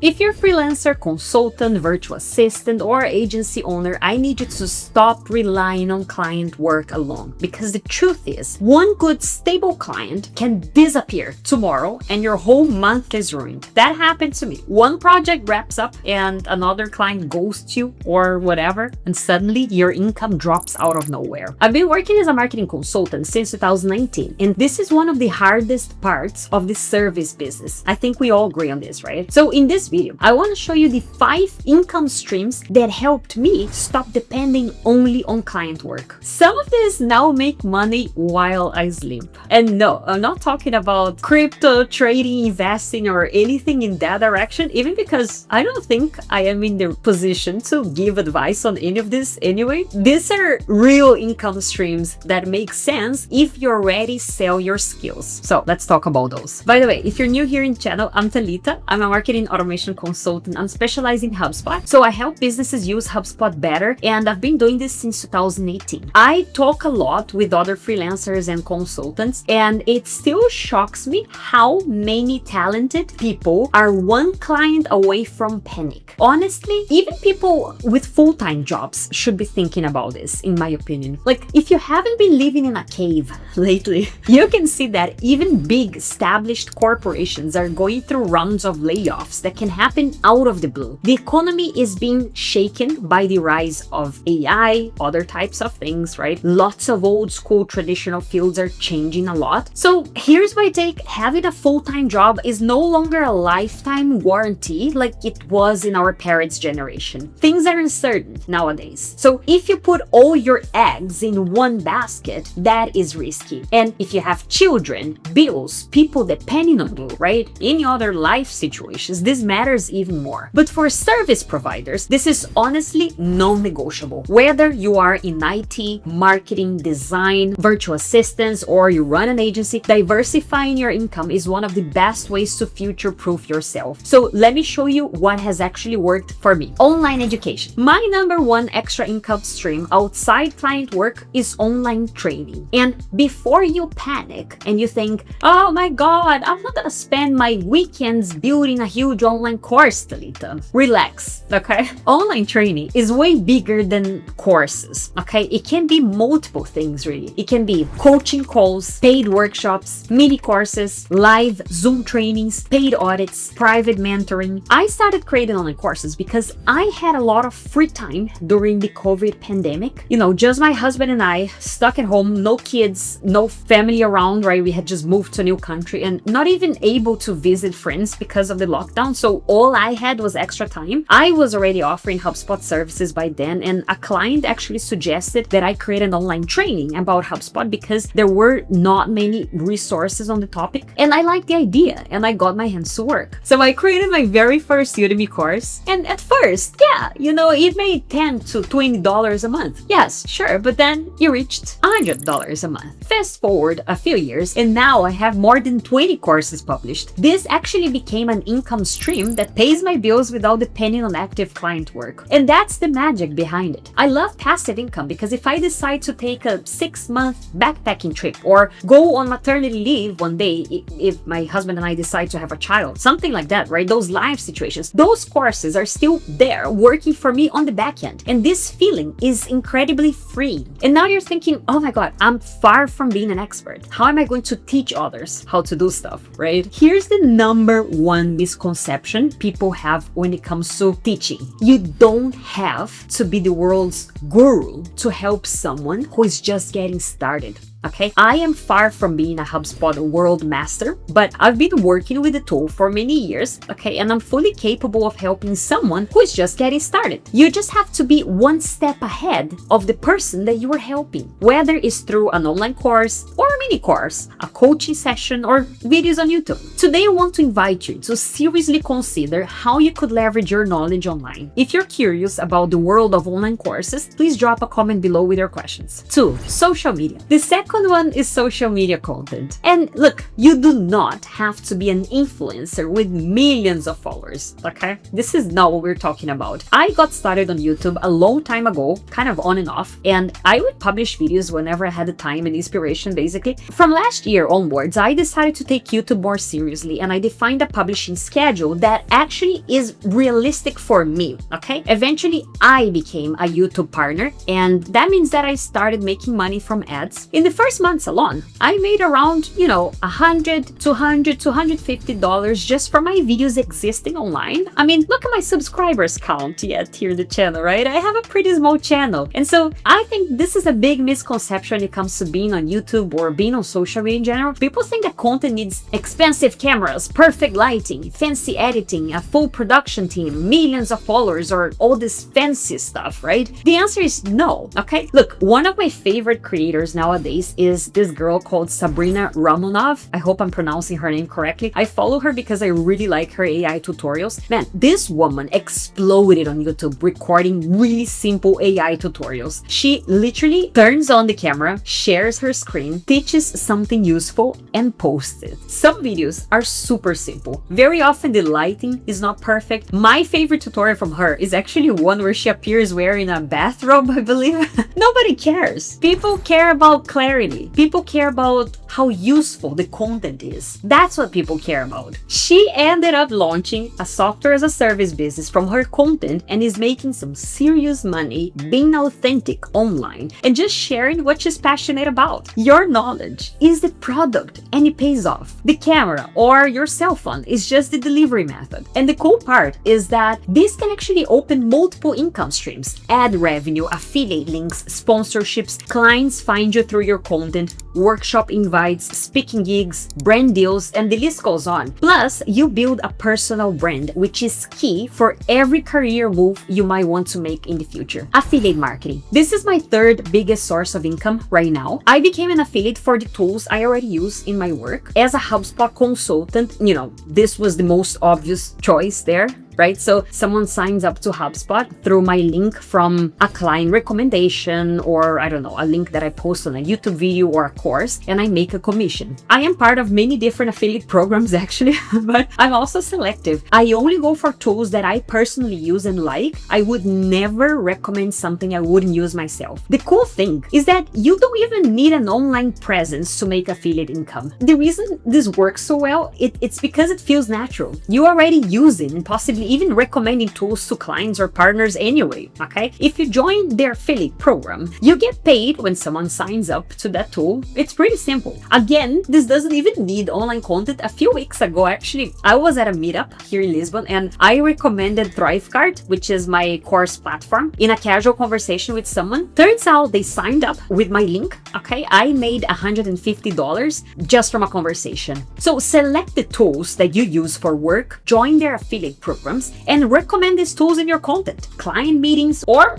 If you're a freelancer, consultant, virtual assistant, or agency owner, I need you to stop relying on client work alone. Because the truth is, one good stable client can disappear tomorrow and your whole month is ruined. That happened to me. One project wraps up and another client ghosts you or whatever, and suddenly your income drops out of nowhere. I've been working as a marketing consultant since 2019, and this is one of the hardest parts of the service business. I think we all agree on this, right? So in this video, I want to show you the 5 income streams that helped me stop depending only on client work. Some of this now make money while I sleep. And no, I'm not talking about crypto trading, investing, or anything in that direction, even because I don't think I am in the position to give advice on any of this anyway. These are real income streams that make sense if you already sell your skills. So let's talk about those. By the way, if you're new here in the channel, I'm Talita. I'm a marketing automation consultant. I'm specialized in HubSpot. So I help businesses use HubSpot better, and I've been doing this since 2018. I talk a lot with other freelancers and consultants, and it still shocks me how many talented people are one client away from panic. Honestly, even people with full-time jobs should be thinking about this, in my opinion. Like, if you haven't been living in a cave lately, you can see that even big established corporations are going through rounds of layoffs that can happen out of the blue. The economy is being shaken by the rise of AI, other types of things, right? Lots of old school traditional fields are changing a lot. So here's my take. Having a full-time job is no longer a lifetime warranty like it was in our parents' generation. Things are uncertain nowadays. So if you put all your eggs in one basket, that is risky. And if you have children, bills, people depending on you, right? Any other life situations, this matters even more. But for service providers, this is honestly non-negotiable. Whether you are in IT, marketing, design, virtual assistants, or you run an agency, diversifying your income is one of the best ways to future-proof yourself. So let me show you what has actually worked for me. Online education. My number one extra income stream outside client work is online training. And before you panic and you think, oh my God, I'm not gonna spend my weekends building a huge online course, Talita. Relax, okay? Online training is way bigger than courses, okay? It can be multiple things, really. It can be coaching calls, paid workshops, mini courses, live Zoom trainings, paid audits, private mentoring. I started creating online courses because I had a lot of free time during the COVID pandemic. You know, just my husband and I stuck at home, no kids, no family around, right? We had just moved to a new country and not even able to visit friends because of the lockdown. So all I had was extra time. I was already offering HubSpot services by then, and a client actually suggested that I create an online training about HubSpot because there were not many resources on the topic, and I liked the idea and I got my hands to work. So I created my very first Udemy course, and at first, yeah, you know, it made $10 to $20 a month. Yes, sure, but then it reached $100 a month. Fast forward a few years, and now I have more than 20 courses published. This actually became an income stream that pays my bills without depending on active client work. And that's the magic behind it. I love passive income because if I decide to take a 6-month backpacking trip or go on maternity leave one day, if my husband and I decide to have a child, something like that, right? Those life situations, those courses are still there working for me on the back end. And this feeling is incredibly free. And now you're thinking, oh my God, I'm far from being an expert. How am I going to teach others how to do stuff, right? Here's the number one misconception people have when it comes to teaching. You don't have to be the world's guru to help someone who is just getting started. Okay, I am far from being a HubSpot world master, but I've been working with the tool for many years, okay, and I'm fully capable of helping someone who is just getting started. You just have to be one step ahead of the person that you are helping, whether it's through an online course or a mini course, a coaching session, or videos on YouTube. Today, I want to invite you to seriously consider how you could leverage your knowledge online. If you're curious about the world of online courses, please drop a comment below with your questions. 2. Social media. The second one is social media content. And look, you do not have to be an influencer with millions of followers, okay? This is not what we're talking about. I got started on YouTube a long time ago, kind of on and off, and I would publish videos whenever I had the time and inspiration, basically. From last year onwards, I decided to take YouTube more seriously, and I defined a publishing schedule that actually is realistic for me, okay? Eventually, I became a YouTube partner, and that means that I started making money from ads. In the first months alone, I made around, $100, $200, $250 just for my videos existing online. I mean, look at my subscribers count yet here in the channel, right? I have a pretty small channel. And so I think this is a big misconception when it comes to being on YouTube or being on social media in general. People think that content needs expensive cameras, perfect lighting, fancy editing, a full production team, millions of followers, or all this fancy stuff, right? The answer is no, okay? Look, one of my favorite creators nowadays is this girl called Sabrina Ramonov. I hope I'm pronouncing her name correctly. I follow her because I really like her AI tutorials. Man, this woman exploded on YouTube recording really simple AI tutorials. She literally turns on the camera, shares her screen, teaches something useful, and posts it. Some videos are super simple. Very often the lighting is not perfect. My favorite tutorial from her is actually one where she appears wearing a bathrobe, I believe. Nobody cares. People care about clarity. People care about how useful the content is. That's what people care about. She ended up launching a software as a service business from her content and is making some serious money being authentic online and just sharing what she's passionate about. Your knowledge is the product and it pays off. The camera or your cell phone is just the delivery method. And the cool part is that this can actually open multiple income streams: ad revenue, affiliate links, sponsorships, clients find you through your content, workshop invites, speaking gigs, brand deals, and the list goes on. Plus, you build a personal brand, which is key for every career move you might want to make in the future. Affiliate marketing. This is my third biggest source of income right now. I became an affiliate for the tools I already use in my work. As a HubSpot consultant, this was the most obvious choice there, right? So someone signs up to HubSpot through my link from a client recommendation, or I don't know, a link that I post on a YouTube video or a course, and I make a commission. I am part of many different affiliate programs actually, but I'm also selective. I only go for tools that I personally use and like. I would never recommend something I wouldn't use myself. The cool thing is that you don't even need an online presence to make affiliate income. The reason this works so well, it's because it feels natural. You already use it and possibly even recommending tools to clients or partners anyway, okay? If you join their affiliate program, you get paid when someone signs up to that tool. It's pretty simple. Again, this doesn't even need online content. A few weeks ago, actually, I was at a meetup here in Lisbon and I recommended Thrivecart, which is my course platform, in a casual conversation with someone. Turns out they signed up with my link, okay? I made $150 just from a conversation. So select the tools that you use for work, join their affiliate program, and recommend these tools in your content, client meetings, or,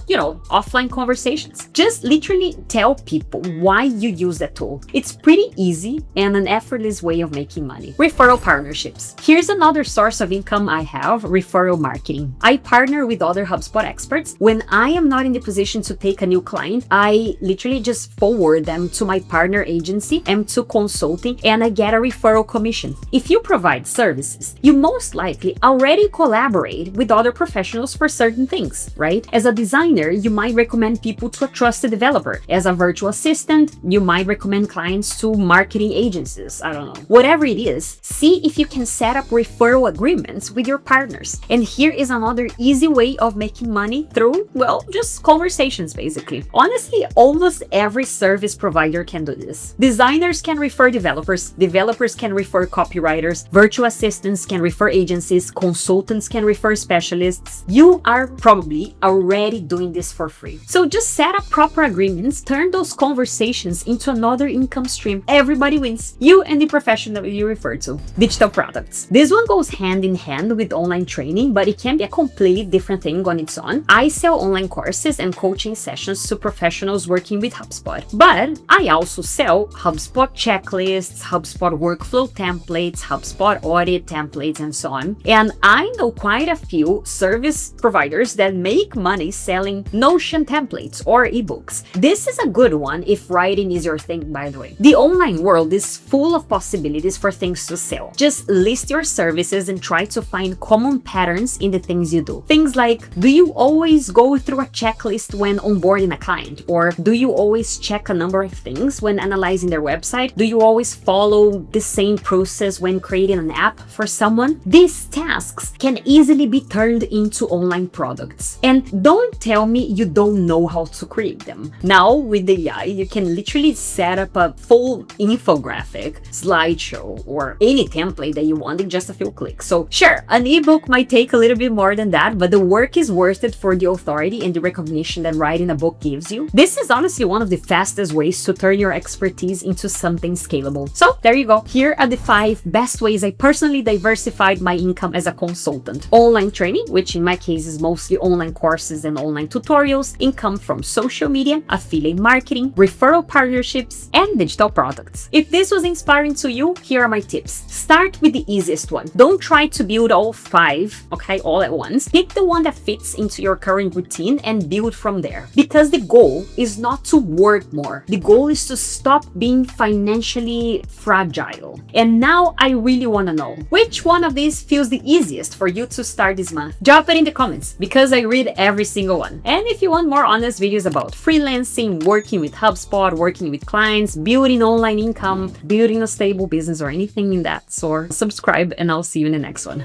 offline conversations. Just literally tell people why you use that tool. It's pretty easy and an effortless way of making money. Referral partnerships. Here's another source of income I have: referral marketing. I partner with other HubSpot experts. When I am not in the position to take a new client, I literally just forward them to my partner agency, M2 Consulting, and I get a referral commission. If you provide services, you most likely already collaborate with other professionals for certain things, right? As a designer, you might recommend people to a trusted developer. As a virtual assistant, you might recommend clients to marketing agencies. I don't know. Whatever it is, see if you can set up referral agreements with your partners. And here is another easy way of making money through, just conversations, basically. Honestly, almost every service provider can do this. Designers can refer developers, developers can refer copywriters, virtual assistants can refer agencies, consultants can refer specialists. You are probably already doing this for free. So just set up proper agreements, turn those conversations into another income stream. Everybody wins. You and the professional you refer to. Digital products. This one goes hand in hand with online training, but it can be a completely different thing on its own. I sell online courses and coaching sessions to professionals working with HubSpot, but I also sell HubSpot checklists, HubSpot workflow templates, HubSpot audit templates, and so on. And I know quite a few service providers that make money selling Notion templates or ebooks. This is a good one if writing is your thing, by the way. The online world is full of possibilities for things to sell. Just list your services and try to find common patterns in the things you do. Things like, do you always go through a checklist when onboarding a client? Or do you always check a number of things when analyzing their website? Do you always follow the same process when creating an app for someone? These tasks can easily be turned into online products. And don't tell me you don't know how to create them. Now, with the AI, you can literally set up a full infographic, slideshow, or any template that you want in just a few clicks. So sure, an ebook might take a little bit more than that, but the work is worth it for the authority and the recognition that writing a book gives you. This is honestly one of the fastest ways to turn your expertise into something scalable. So there you go. Here are the 5 best ways I personally diversified my income as a consultant. Online training, which in my case is mostly online courses and online tutorials, income from social media, affiliate marketing, referral partnerships, and digital products. If this was inspiring to you, here are my tips. Start with the easiest one. Don't try to build all 5, okay, all at once. Pick the one that fits into your current routine and build from there. Because the goal is not to work more. The goal is to stop being financially fragile. And now I really want to know, which one of these feels the easiest for you to start this month? Drop it in the comments because I read every single one. And if you want more honest videos about freelancing, working with HubSpot, working with clients, building online income, building a stable business, or anything in that sort, subscribe and I'll see you in the next one.